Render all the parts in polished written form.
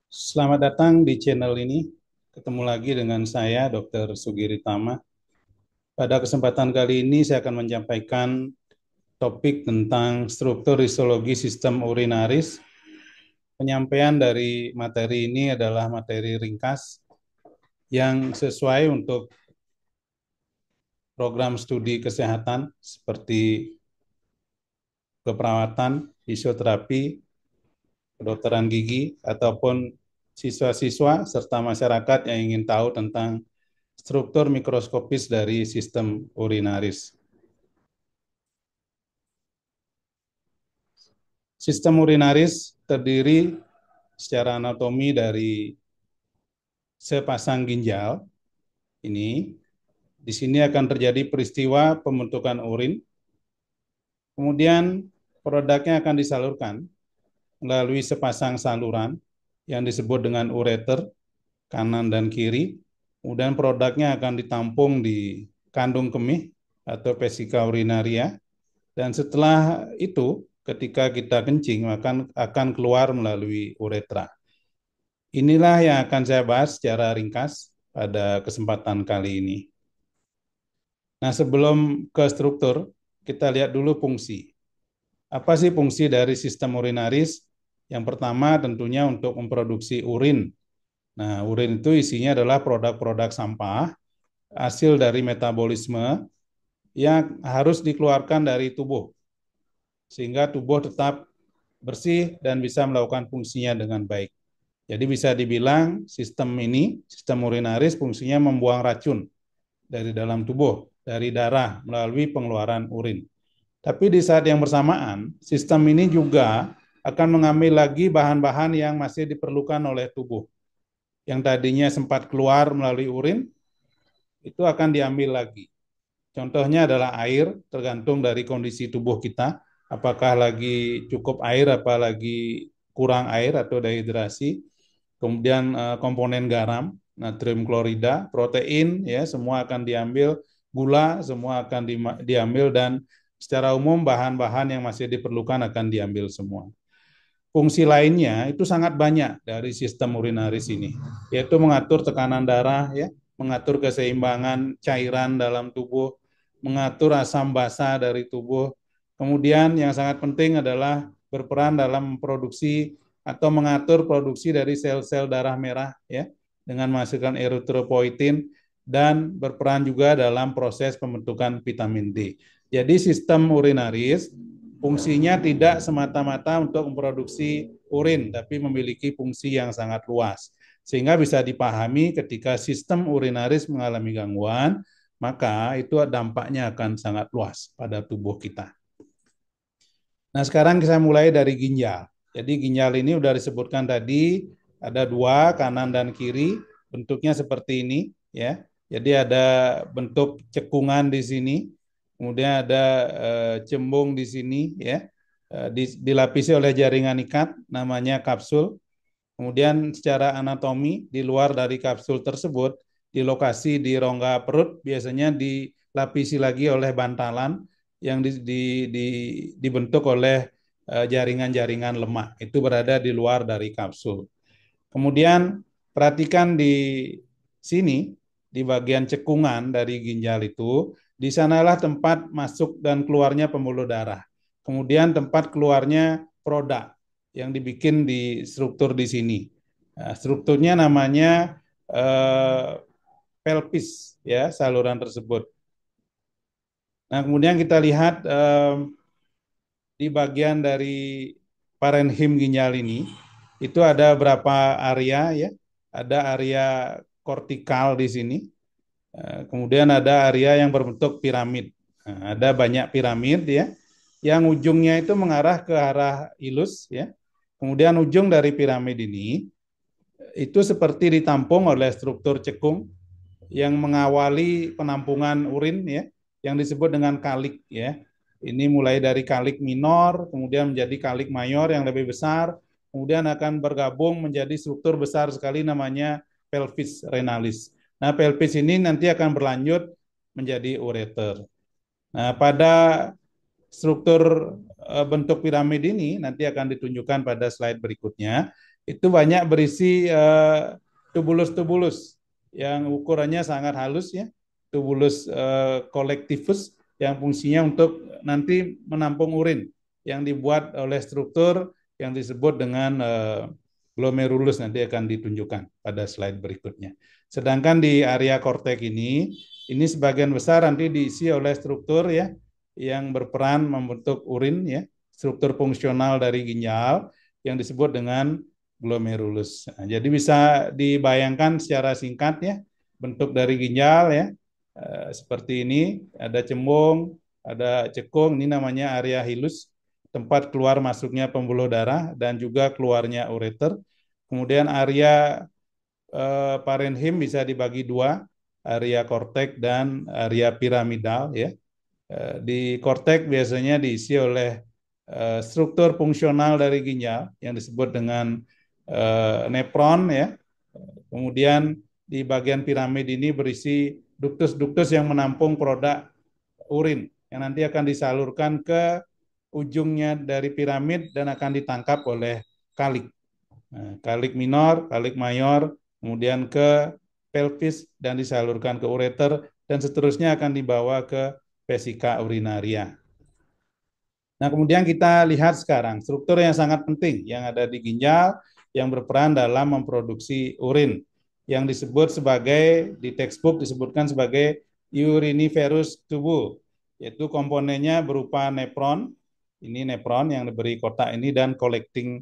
Selamat datang di channel ini. Ketemu lagi dengan saya, Dr. Sugiri Tama. Pada kesempatan kali ini saya akan menyampaikan topik tentang struktur histologi sistem urinaris. Penyampaian dari materi ini adalah materi ringkas yang sesuai untuk program studi kesehatan seperti keperawatan, fisioterapi, kedokteran gigi, ataupun siswa-siswa serta masyarakat yang ingin tahu tentang struktur mikroskopis dari sistem urinaris. Sistem urinaris terdiri secara anatomi dari sepasang ginjal. Ini di sini akan terjadi peristiwa pembentukan urin. Kemudian produknya akan disalurkan melalui sepasang saluran yang disebut dengan ureter kanan dan kiri. Kemudian produknya akan ditampung di kandung kemih atau vesika urinaria. Dan setelah itu, ketika kita kencing, akan keluar melalui uretra. Inilah yang akan saya bahas secara ringkas pada kesempatan kali ini. Nah, sebelum ke struktur, kita lihat dulu fungsi. Apa sih fungsi dari sistem urinaris? Yang pertama tentunya untuk memproduksi urin. Nah, urin itu isinya adalah produk-produk sampah, hasil dari metabolisme yang harus dikeluarkan dari tubuh, sehingga tubuh tetap bersih dan bisa melakukan fungsinya dengan baik. Jadi bisa dibilang sistem urinaris fungsinya membuang racun dari dalam tubuh, dari darah melalui pengeluaran urin. Tapi di saat yang bersamaan, sistem ini juga akan mengambil lagi bahan-bahan yang masih diperlukan oleh tubuh. Yang tadinya sempat keluar melalui urin, itu akan diambil lagi. Contohnya adalah air, tergantung dari kondisi tubuh kita, apakah lagi cukup air, apalagi kurang air atau dehidrasi. Kemudian komponen garam, natrium klorida, protein, ya semua akan diambil, gula semua akan diambil, dan secara umum bahan-bahan yang masih diperlukan akan diambil semua. Fungsi lainnya itu sangat banyak dari sistem urinaris ini, yaitu mengatur tekanan darah, ya, mengatur keseimbangan cairan dalam tubuh, mengatur asam basa dari tubuh. Kemudian yang sangat penting adalah berperan dalam memproduksi atau mengatur produksi dari sel-sel darah merah, ya, dengan menghasilkan eritropoietin, dan berperan juga dalam proses pembentukan vitamin D. Jadi sistem urinaris fungsinya tidak semata-mata untuk memproduksi urin, tapi memiliki fungsi yang sangat luas. Sehingga bisa dipahami ketika sistem urinaris mengalami gangguan, maka itu dampaknya akan sangat luas pada tubuh kita. Nah, sekarang saya mulai dari ginjal. Jadi ginjal ini sudah disebutkan tadi, ada dua, kanan dan kiri, bentuknya seperti ini, ya. Jadi ada bentuk cekungan di sini, kemudian ada cembung di sini, ya. Dilapisi oleh jaringan ikat, namanya kapsul. Kemudian secara anatomi, di luar dari kapsul tersebut, di lokasi di rongga perut, biasanya dilapisi lagi oleh bantalan yang dibentuk oleh jaringan-jaringan lemak. Itu berada di luar dari kapsul. Kemudian perhatikan di sini, di bagian cekungan dari ginjal itu, di sanalah tempat masuk dan keluarnya pembuluh darah. Kemudian tempat keluarnya produk yang dibikin di struktur di sini. Nah, strukturnya namanya pelvis, ya, saluran tersebut. Nah, kemudian kita lihat di bagian dari parenhim ginjal ini, itu ada berapa area, ya. Ada area kortikal di sini. Kemudian ada area yang berbentuk piramid. Nah, ada banyak piramid, ya. Yang ujungnya itu mengarah ke arah ilus, ya. Kemudian ujung dari piramid ini itu seperti ditampung oleh struktur cekung yang mengawali penampungan urin, ya, yang disebut dengan kalik, ya. Ini mulai dari kalik minor, kemudian menjadi kalik mayor yang lebih besar, kemudian akan bergabung menjadi struktur besar sekali namanya pelvis renalis. Nah, pelvis ini nanti akan berlanjut menjadi ureter. Nah, pada struktur bentuk piramid ini nanti akan ditunjukkan pada slide berikutnya. itu banyak berisi tubulus-tubulus yang ukurannya sangat halus ya, tubulus collectivus yang fungsinya untuk nanti menampung urin yang dibuat oleh struktur yang disebut dengan glomerulus, nanti akan ditunjukkan pada slide berikutnya. Sedangkan di area kortek ini sebagian besar nanti diisi oleh struktur ya yang berperan membentuk urin ya, struktur fungsional dari ginjal yang disebut dengan glomerulus. Nah, jadi bisa dibayangkan secara singkat ya bentuk dari ginjal ya seperti ini, ada cembung, ada cekung, ini namanya area hilus, tempat keluar masuknya pembuluh darah dan juga keluarnya ureter. Kemudian area parenhim bisa dibagi dua, area kortek dan area piramidal ya. Di kortek biasanya diisi oleh struktur fungsional dari ginjal yang disebut dengan nepron ya. Kemudian di bagian piramid ini berisi duktus-duktus yang menampung produk urin yang nanti akan disalurkan ke ujungnya dari piramid dan akan ditangkap oleh kalik. Nah, kalik minor, kalik mayor, kemudian ke pelvis dan disalurkan ke ureter dan seterusnya akan dibawa ke vesika urinaria. Nah, kemudian kita lihat sekarang struktur yang sangat penting yang ada di ginjal yang berperan dalam memproduksi urin yang disebut sebagai di textbook disebutkan sebagai uriniferous tubule, yaitu komponennya berupa nepron, ini nepron yang diberi kotak ini dan collecting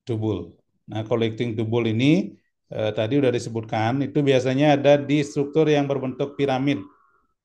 tubule. Nah, collecting tubule ini tadi sudah disebutkan itu biasanya ada di struktur yang berbentuk piramid.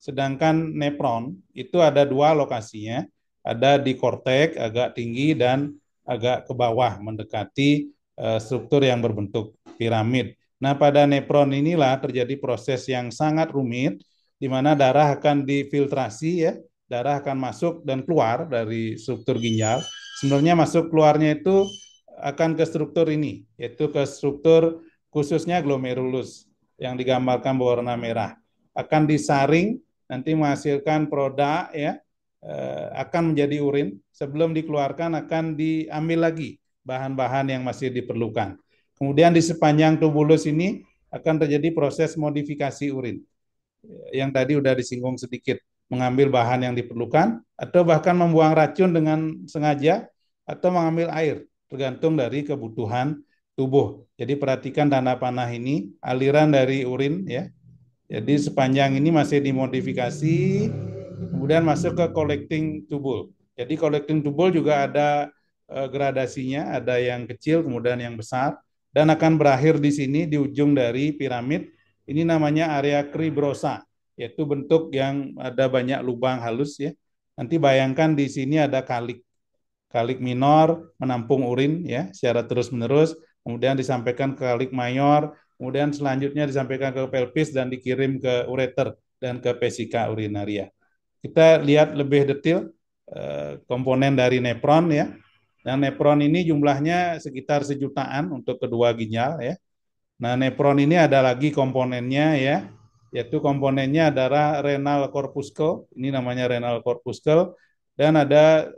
Sedangkan nepron itu ada dua lokasinya, ada di kortek agak tinggi dan agak ke bawah mendekati struktur yang berbentuk piramid. Nah, pada nepron inilah terjadi proses yang sangat rumit di mana darah akan difiltrasi ya, darah akan masuk dan keluar dari struktur ginjal. Sebenarnya masuk keluarnya itu akan ke struktur ini, yaitu ke struktur khususnya glomerulus yang digambarkan berwarna merah. Akan disaring nanti menghasilkan produk ya akan menjadi urin, sebelum dikeluarkan akan diambil lagi bahan-bahan yang masih diperlukan. Kemudian di sepanjang tubulus ini akan terjadi proses modifikasi urin yang tadi sudah disinggung sedikit, mengambil bahan yang diperlukan atau bahkan membuang racun dengan sengaja atau mengambil air tergantung dari kebutuhan tubuh. Jadi perhatikan tanda panah ini, aliran dari urin ya. Jadi sepanjang ini masih dimodifikasi, kemudian masuk ke collecting tubule. Jadi collecting tubule juga ada gradasinya, ada yang kecil, kemudian yang besar, dan akan berakhir di sini di ujung dari piramid. Ini namanya area cribrosa, yaitu bentuk yang ada banyak lubang halus ya. Nanti bayangkan di sini ada kalik. Kalik minor menampung urin ya secara terus-menerus, kemudian disampaikan ke kalik mayor, kemudian selanjutnya disampaikan ke pelvis dan dikirim ke ureter dan ke vesika urinaria. Kita lihat lebih detail komponen dari nepron ya. Nah, nepron ini jumlahnya sekitar 1 jutaan untuk kedua ginjal ya. Nah, nepron ini ada lagi komponennya ya, yaitu komponennya adalah renal corpuscle, ini namanya renal corpuscle, dan ada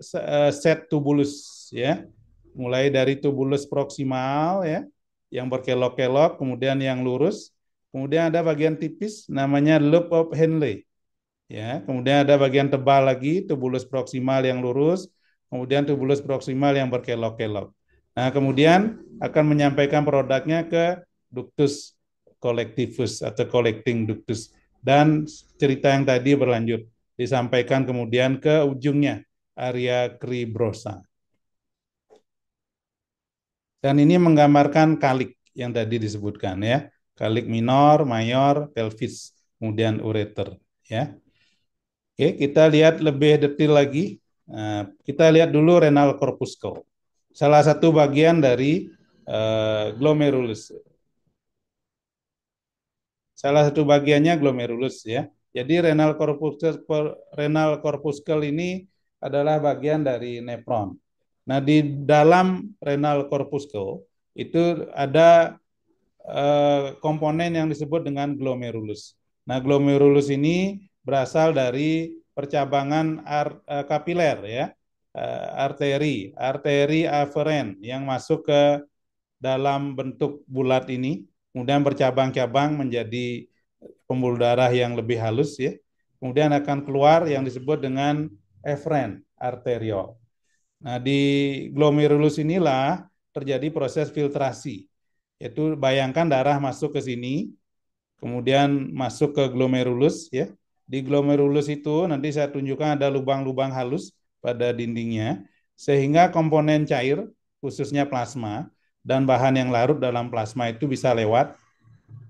set tubulus ya, mulai dari tubulus proksimal ya, yang berkelok-kelok, kemudian yang lurus, kemudian ada bagian tipis namanya loop of Henle ya, kemudian ada bagian tebal lagi tubulus proksimal yang lurus, kemudian tubulus proksimal yang berkelok-kelok. Nah, kemudian akan menyampaikan produknya ke ductus collectivus atau collecting ductus. Dan cerita yang tadi berlanjut, disampaikan kemudian ke ujungnya, area cribrosa. Dan ini menggambarkan kalik yang tadi disebutkan ya, kalik minor, mayor, pelvis, kemudian ureter ya. Oke, kita lihat lebih detail lagi. Nah, kita lihat dulu renal corpuscle. Salah satu bagian dari glomerulus. Salah satu bagiannya glomerulus ya. Jadi renal corpuscle ini adalah bagian dari nepron. Nah, di dalam renal corpuscle itu ada komponen yang disebut dengan glomerulus. Nah, glomerulus ini berasal dari percabangan kapiler ya, arteri aferen yang masuk ke dalam bentuk bulat ini, kemudian bercabang-cabang menjadi pembuluh darah yang lebih halus ya. Kemudian akan keluar yang disebut dengan efren arteriol. Nah, di glomerulus inilah terjadi proses filtrasi. Yaitu bayangkan darah masuk ke sini, kemudian masuk ke glomerulus ya. Di glomerulus itu nanti saya tunjukkan ada lubang-lubang halus pada dindingnya sehingga komponen cair khususnya plasma dan bahan yang larut dalam plasma itu bisa lewat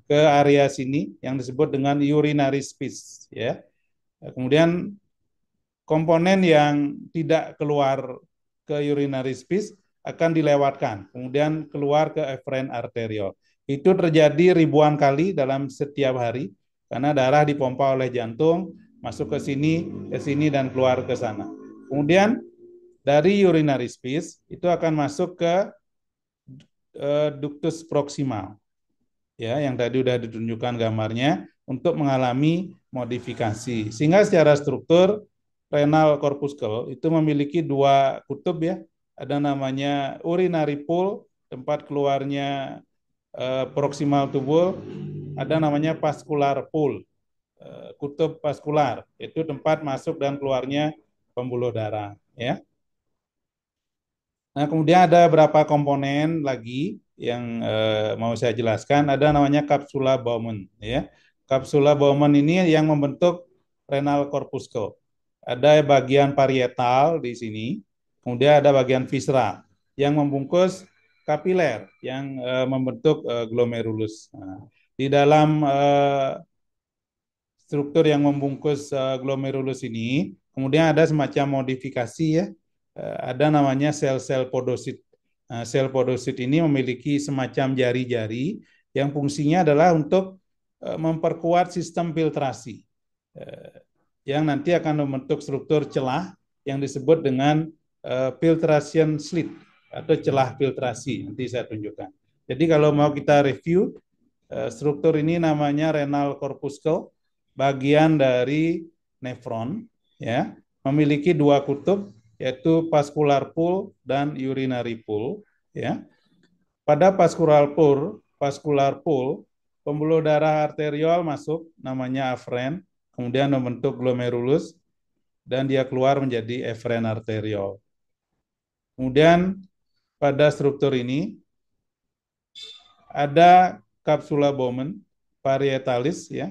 ke area sini yang disebut dengan urinary space ya. Kemudian komponen yang tidak keluar ke urinary space akan dilewatkan, kemudian keluar ke efren arteriol. Itu terjadi ribuan kali dalam setiap hari karena darah dipompa oleh jantung masuk ke sini dan keluar ke sana. Kemudian dari urinary space itu akan masuk ke ductus proximal ya yang tadi sudah ditunjukkan gambarnya untuk mengalami modifikasi. Sehingga secara struktur renal corpuscle itu memiliki dua kutub ya. Ada namanya urinary pool, tempat keluarnya proximal tubule, ada namanya vascular pool, kutub vaskular, itu tempat masuk dan keluarnya pembuluh darah ya. Nah, kemudian ada beberapa komponen lagi yang mau saya jelaskan. Ada namanya kapsula Bowman, ya. Kapsula Bowman ini yang membentuk renal corpuscle. Ada bagian parietal di sini, kemudian ada bagian visceral yang membungkus kapiler yang membentuk glomerulus. Nah, di dalam struktur yang membungkus glomerulus ini, kemudian ada semacam modifikasi ya, ada namanya sel-sel podosit. Nah, sel podosit ini memiliki semacam jari-jari yang fungsinya adalah untuk memperkuat sistem filtrasi, yang nanti akan membentuk struktur celah yang disebut dengan filtration slit atau celah filtrasi. Nanti saya tunjukkan. Jadi kalau mau kita review, struktur ini namanya renal corpuscle, bagian dari nefron, ya, memiliki dua kutub, yaitu vascular pool dan urinary pool, ya. Pada vascular pool, pembuluh darah arteriol masuk, namanya afren, kemudian membentuk glomerulus, dan dia keluar menjadi efren arteriol. Kemudian pada struktur ini ada kapsula Bowman, parietalis, ya,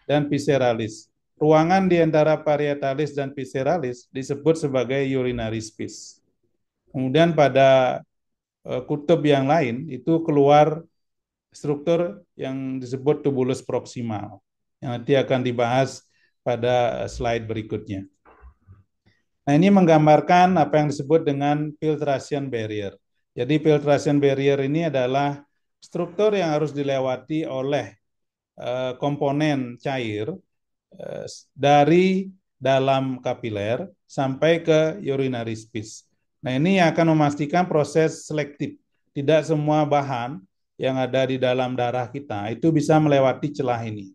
dan visceralis. Ruangan di antara parietalis dan visceralis disebut sebagai urinary space. Kemudian pada kutub yang lain itu keluar struktur yang disebut tubulus proximal yang nanti akan dibahas pada slide berikutnya. Nah, ini menggambarkan apa yang disebut dengan filtration barrier. Jadi filtration barrier ini adalah struktur yang harus dilewati oleh komponen cair dari dalam kapiler sampai ke urinary space. Nah, ini akan memastikan proses selektif. Tidak semua bahan yang ada di dalam darah kita itu bisa melewati celah ini.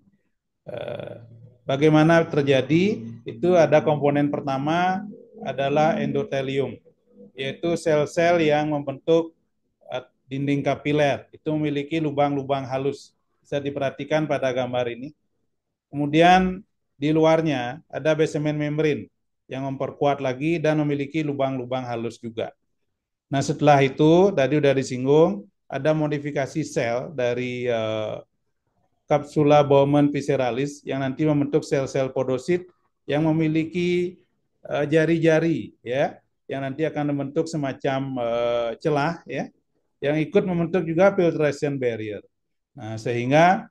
Bagaimana terjadi? Itu ada komponen pertama adalah endotelium, yaitu sel-sel yang membentuk dinding kapiler. Itu memiliki lubang-lubang halus. Bisa diperhatikan pada gambar ini. Kemudian di luarnya ada basement membrane yang memperkuat lagi dan memiliki lubang-lubang halus juga. Nah, setelah itu tadi sudah disinggung, ada modifikasi sel dari kapsula Bowman visceralis yang nanti membentuk sel-sel podosit yang memiliki jari-jari ya, yang nanti akan membentuk semacam celah ya, yang ikut membentuk juga filtration barrier. Nah, sehingga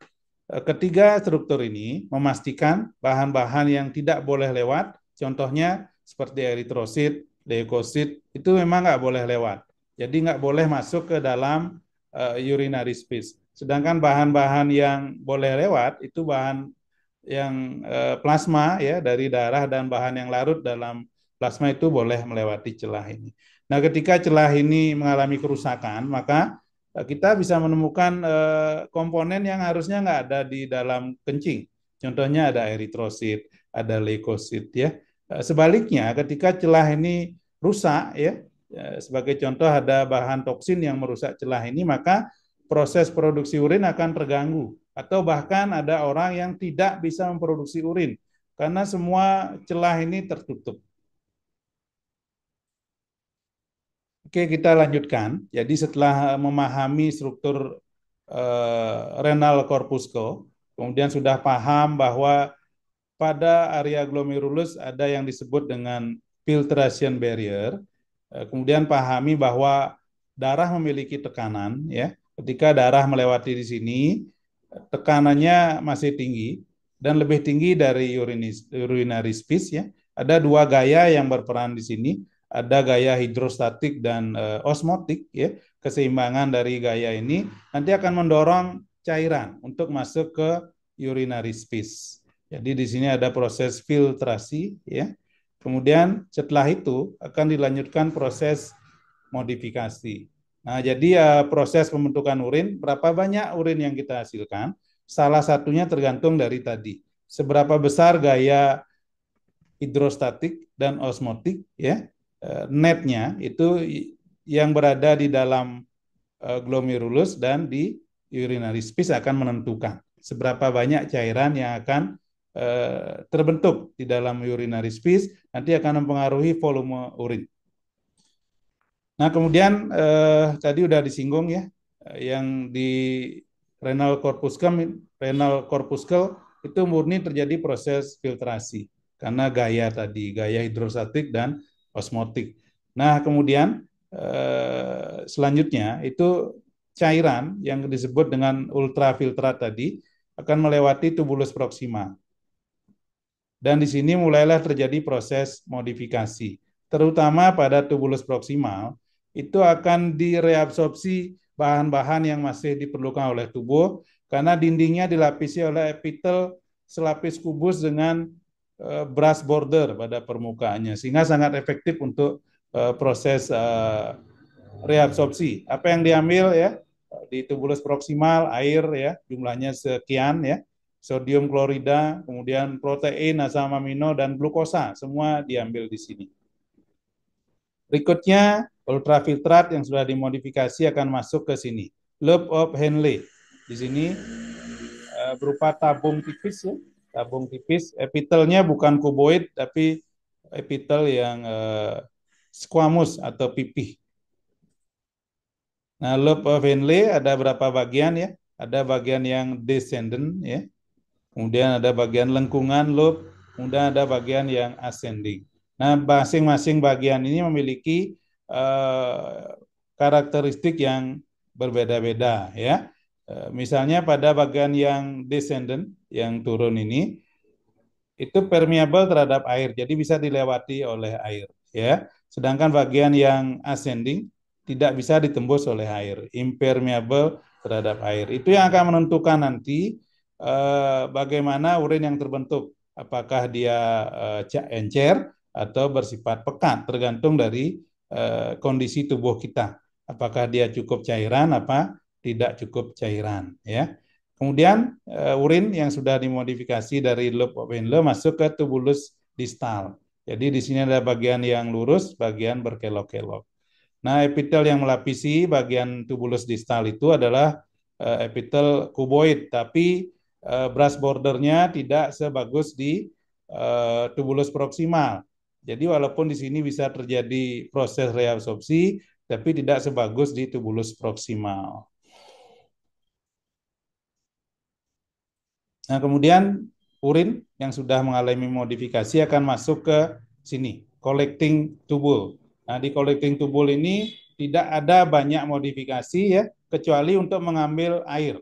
ketiga struktur ini memastikan bahan-bahan yang tidak boleh lewat, contohnya seperti eritrosit, leukosit, itu memang nggak boleh lewat. Jadi nggak boleh masuk ke dalam urinary space. Sedangkan bahan-bahan yang boleh lewat itu bahan yang plasma ya dari darah dan bahan yang larut dalam plasma itu boleh melewati celah ini. Nah, ketika celah ini mengalami kerusakan, maka kita bisa menemukan komponen yang harusnya nggak ada di dalam kencing. Contohnya ada eritrosit, ada leukosit ya. Sebaliknya ketika celah ini rusak ya, sebagai contoh ada bahan toksin yang merusak celah ini, maka proses produksi urin akan terganggu. Atau bahkan ada orang yang tidak bisa memproduksi urin karena semua celah ini tertutup. Oke, kita lanjutkan. Jadi setelah memahami struktur renal corpuscle, kemudian sudah paham bahwa pada area glomerulus ada yang disebut dengan filtration barrier. Kemudian pahami bahwa darah memiliki tekanan, ya. Ketika darah melewati di sini, tekanannya masih tinggi dan lebih tinggi dari urinary space, ya. Ada dua gaya yang berperan di sini. Ada gaya hidrostatik dan osmotik, ya. Keseimbangan dari gaya ini nanti akan mendorong cairan untuk masuk ke urinary space. Jadi di sini ada proses filtrasi, ya. Kemudian setelah itu akan dilanjutkan proses modifikasi. Nah, jadi proses pembentukan urin, berapa banyak urin yang kita hasilkan, salah satunya tergantung dari tadi. Seberapa besar gaya hidrostatik dan osmotik, ya, netnya itu yang berada di dalam glomerulus dan di urinary space akan menentukan seberapa banyak cairan yang akan terbentuk di dalam urinary space, nanti akan mempengaruhi volume urin. Nah, kemudian tadi udah disinggung, ya, yang di renal corpuscle itu murni terjadi proses filtrasi karena gaya tadi, gaya hidrostatik dan osmotik. Nah, kemudian selanjutnya itu cairan yang disebut dengan ultrafiltrat tadi akan melewati tubulus proksima. Dan di sini mulailah terjadi proses modifikasi. Terutama pada tubulus proksimal, itu akan direabsorpsi bahan-bahan yang masih diperlukan oleh tubuh karena dindingnya dilapisi oleh epitel selapis kubus dengan brush border pada permukaannya, sehingga sangat efektif untuk proses reabsorpsi. Apa yang diambil, ya, di tubulus proksimal, air, ya, jumlahnya sekian, ya, sodium klorida, kemudian protein, asam amino, dan glukosa, semua diambil di sini. Berikutnya, ultrafiltrat yang sudah dimodifikasi akan masuk ke sini. Loop of Henle. Di sini berupa tabung tipis, ya, tabung tipis. Epitelnya bukan kuboid, tapi epitel yang squamous atau pipih. Nah, loop of Henle ada berapa bagian, ya? Ada bagian yang descendant, ya. Kemudian ada bagian lengkungan loop, kemudian ada bagian yang ascending. Nah, masing-masing bagian ini memiliki karakteristik yang berbeda-beda, ya. Misalnya pada bagian yang descendant, yang turun ini, itu permeable terhadap air, jadi bisa dilewati oleh air, ya. Sedangkan bagian yang ascending tidak bisa ditembus oleh air, impermeable terhadap air. Itu yang akan menentukan nanti bagaimana urin yang terbentuk, apakah dia encer atau bersifat pekat, tergantung dari kondisi tubuh kita, apakah dia cukup cairan apa tidak cukup cairan, ya. Kemudian urin yang sudah dimodifikasi dari loop of Henle masuk ke tubulus distal. Jadi di sini ada bagian yang lurus, bagian berkelok-kelok. Nah, epitel yang melapisi bagian tubulus distal itu adalah epitel kuboid, tapi brush bordernya tidak sebagus di tubulus proksimal. Jadi walaupun di sini bisa terjadi proses reabsorpsi, tapi tidak sebagus di tubulus proksimal. Nah, kemudian urin yang sudah mengalami modifikasi akan masuk ke sini, collecting tubule. Nah, di collecting tubule ini tidak ada banyak modifikasi, ya, kecuali untuk mengambil air.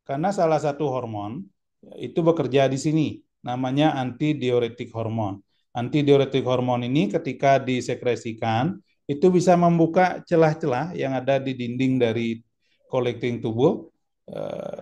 Karena salah satu hormon itu bekerja di sini, namanya antidiuretik hormon. Antidiuretik hormon ini ketika disekresikan, itu bisa membuka celah-celah yang ada di dinding dari collecting tubule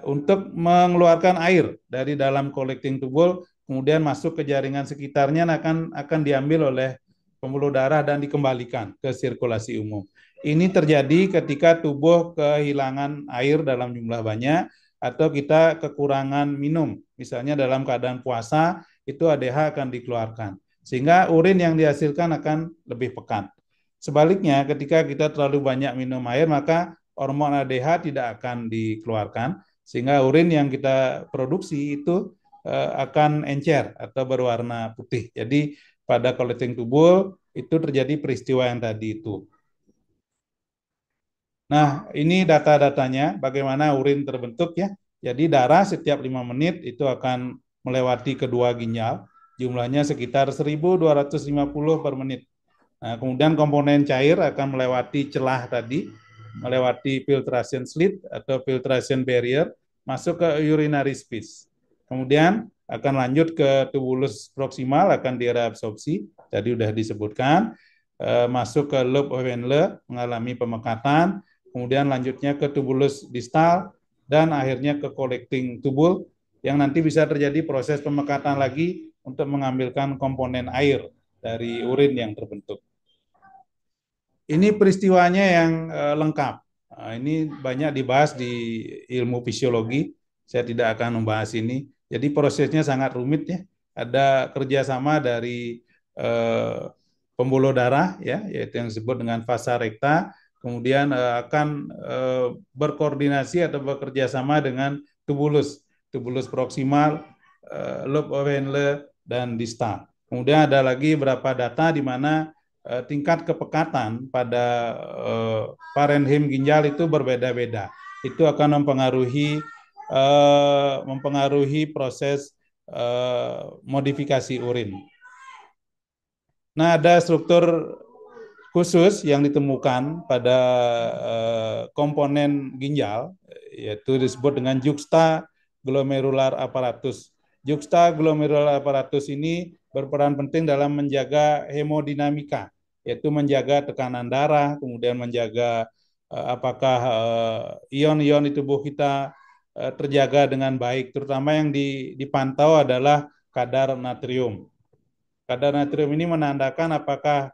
untuk mengeluarkan air dari dalam collecting tubule, kemudian masuk ke jaringan sekitarnya, akan diambil oleh pembuluh darah dan dikembalikan ke sirkulasi umum. Ini terjadi ketika tubuh kehilangan air dalam jumlah banyak atau kita kekurangan minum. Misalnya dalam keadaan puasa, itu ADH akan dikeluarkan. Sehingga urin yang dihasilkan akan lebih pekat. Sebaliknya, ketika kita terlalu banyak minum air, maka hormon ADH tidak akan dikeluarkan, sehingga urin yang kita produksi itu akan encer atau berwarna putih. Jadi pada collecting tubule itu terjadi peristiwa yang tadi itu. Nah, ini data-datanya bagaimana urin terbentuk ya. Jadi darah setiap 5 menit itu akan melewati kedua ginjal, jumlahnya sekitar 1.250 per menit. Nah, kemudian komponen cair akan melewati celah tadi, melewati filtration slit atau filtration barrier, masuk ke urinary space. Kemudian akan lanjut ke tubulus proksimal, akan direabsorpsi, tadi sudah disebutkan, masuk ke lobe Wenle, mengalami pemekatan, kemudian lanjutnya ke tubulus distal, dan akhirnya ke collecting tubule, yang nanti bisa terjadi proses pemekatan lagi untuk mengambilkan komponen air dari urin yang terbentuk. Ini peristiwanya yang lengkap. Ini banyak dibahas di ilmu fisiologi. Saya tidak akan membahas ini. Jadi prosesnya sangat rumit ya. Ada kerjasama dari pembuluh darah ya, yaitu yang disebut dengan vasa recta. Kemudian akan berkoordinasi atau bekerja sama dengan tubulus proksimal, lobe Wenle, dan distal. Kemudian ada lagi beberapa data di mana tingkat kepekatan pada parenhim ginjal itu berbeda-beda. Itu akan mempengaruhi proses modifikasi urin. Nah, ada struktur khusus yang ditemukan pada komponen ginjal, yaitu disebut dengan juxtaglomerular apparatus. Juxtaglomerular apparatus ini berperan penting dalam menjaga hemodinamika, yaitu menjaga tekanan darah, kemudian menjaga apakah ion-ion di tubuh kita terjaga dengan baik, terutama yang dipantau adalah kadar natrium. Kadar natrium ini menandakan apakah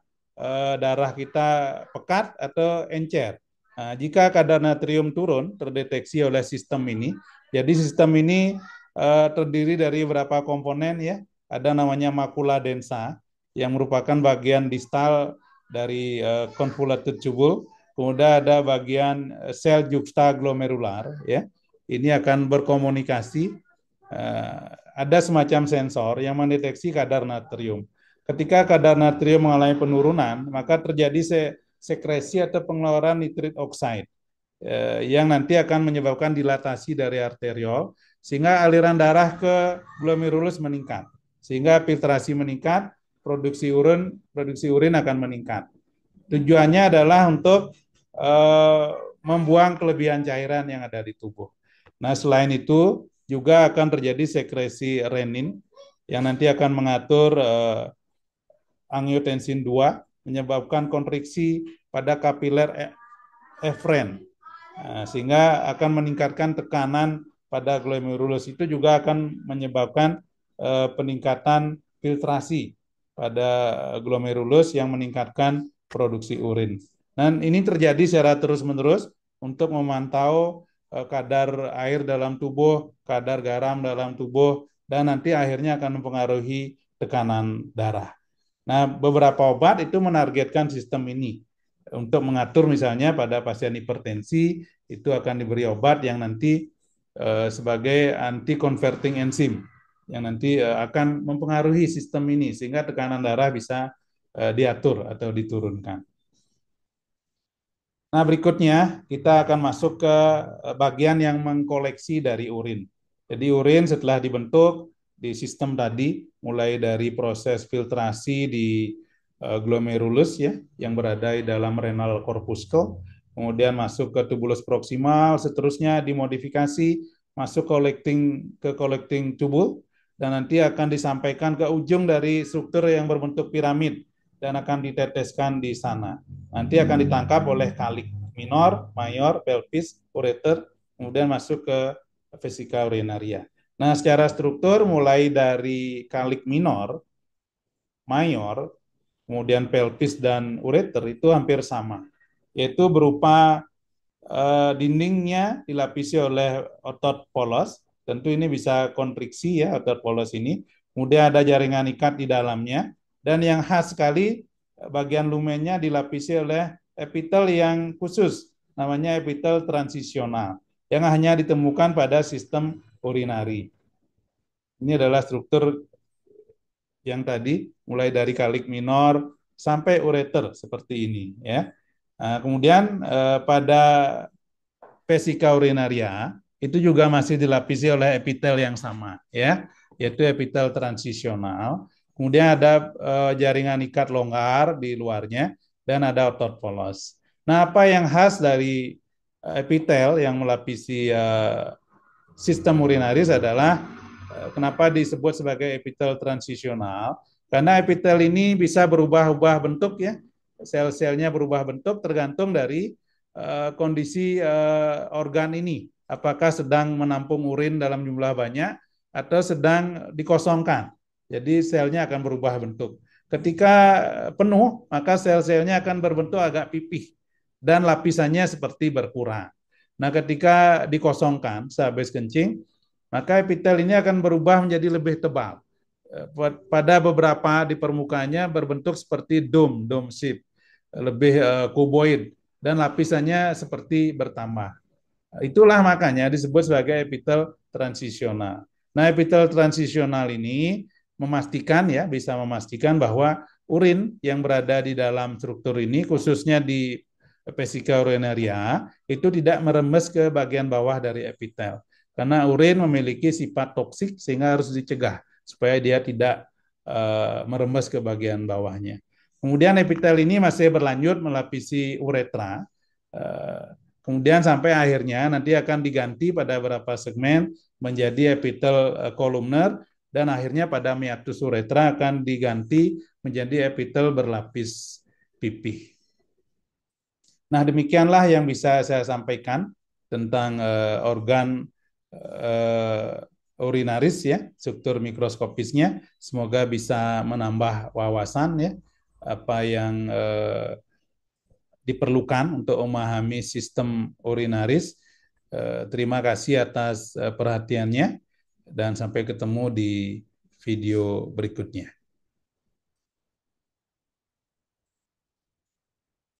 darah kita pekat atau encer. Nah, jika kadar natrium turun terdeteksi oleh sistem ini, jadi sistem ini terdiri dari beberapa komponen ya. Ada namanya makula densa yang merupakan bagian distal dari convoluted tubule. Kemudian ada bagian sel juxtaglomerular ya. Ini akan berkomunikasi. Ada semacam sensor yang mendeteksi kadar natrium. Ketika kadar natrium mengalami penurunan, maka terjadi sekresi atau pengeluaran nitrit oxide yang nanti akan menyebabkan dilatasi dari arteriol, sehingga aliran darah ke glomerulus meningkat, sehingga filtrasi meningkat, produksi urin akan meningkat. Tujuannya adalah untuk membuang kelebihan cairan yang ada di tubuh. Nah, selain itu juga akan terjadi sekresi renin yang nanti akan mengatur angiotensin 2, menyebabkan kontriksi pada kapiler efren, sehingga akan meningkatkan tekanan pada glomerulus. Itu juga akan menyebabkan peningkatan filtrasi pada glomerulus yang meningkatkan produksi urin. Dan ini terjadi secara terus-menerus untuk memantau kadar air dalam tubuh, kadar garam dalam tubuh, dan nanti akhirnya akan mempengaruhi tekanan darah. Nah, beberapa obat itu menargetkan sistem ini. Untuk mengatur misalnya pada pasien hipertensi, itu akan diberi obat yang nanti sebagai anti-converting enzim, yang nanti akan mempengaruhi sistem ini, sehingga tekanan darah bisa diatur atau diturunkan. Nah, berikutnya kita akan masuk ke bagian yang mengkoleksi dari urin. Jadi urin setelah dibentuk di sistem tadi, mulai dari proses filtrasi di glomerulus ya, yang berada di dalam renal corpuscle, kemudian masuk ke tubulus proksimal, seterusnya dimodifikasi, masuk ke collecting tubule, dan nanti akan disampaikan ke ujung dari struktur yang berbentuk piramid, dan akan diteteskan di sana. Nanti akan ditangkap oleh kalik minor, mayor, pelvis, ureter, kemudian masuk ke vesika urinaria. Nah, secara struktur mulai dari kalik minor, mayor, kemudian pelvis dan ureter itu hampir sama, yaitu berupa dindingnya dilapisi oleh otot polos. Tentu ini bisa kontriksi ya, otot polos ini. Kemudian ada jaringan ikat di dalamnya, dan yang khas sekali bagian lumennya dilapisi oleh epitel yang khusus, namanya epitel transisional, yang hanya ditemukan pada sistem urinari. Ini adalah struktur yang tadi, mulai dari kalik minor sampai ureter seperti ini, ya. Nah, kemudian pada vesika urinaria itu juga masih dilapisi oleh epitel yang sama, ya, yaitu epitel transisional. Kemudian ada jaringan ikat longgar di luarnya dan ada otot polos. Nah, apa yang khas dari epitel yang melapisi sistem urinaris adalah kenapa disebut sebagai epitel transisional? Karena epitel ini bisa berubah-ubah bentuk, ya. Sel-selnya berubah bentuk tergantung dari kondisi organ ini. Apakah sedang menampung urin dalam jumlah banyak atau sedang dikosongkan. Jadi selnya akan berubah bentuk. Ketika penuh, maka sel-selnya akan berbentuk agak pipih dan lapisannya seperti berkurang. Nah, ketika dikosongkan sehabis kencing, maka epitel ini akan berubah menjadi lebih tebal. Pada beberapa di permukaannya berbentuk seperti dome shape, lebih kuboid, dan lapisannya seperti bertambah. Itulah makanya disebut sebagai epitel transisional. Nah, epitel transisional ini memastikan, ya, bisa memastikan bahwa urin yang berada di dalam struktur ini, khususnya di vesika urinaria, itu tidak merembes ke bagian bawah dari epitel. Karena urin memiliki sifat toksik sehingga harus dicegah supaya dia tidak merembes ke bagian bawahnya. Kemudian epitel ini masih berlanjut melapisi uretra. Kemudian sampai akhirnya nanti akan diganti pada beberapa segmen menjadi epitel kolumner, dan akhirnya pada meatus uretra akan diganti menjadi epitel berlapis pipih. Nah, demikianlah yang bisa saya sampaikan tentang organ urinaris, ya, struktur mikroskopisnya. Semoga bisa menambah wawasan, ya, apa yang diperlukan untuk memahami sistem urinaris. Terima kasih atas perhatiannya dan sampai ketemu di video berikutnya.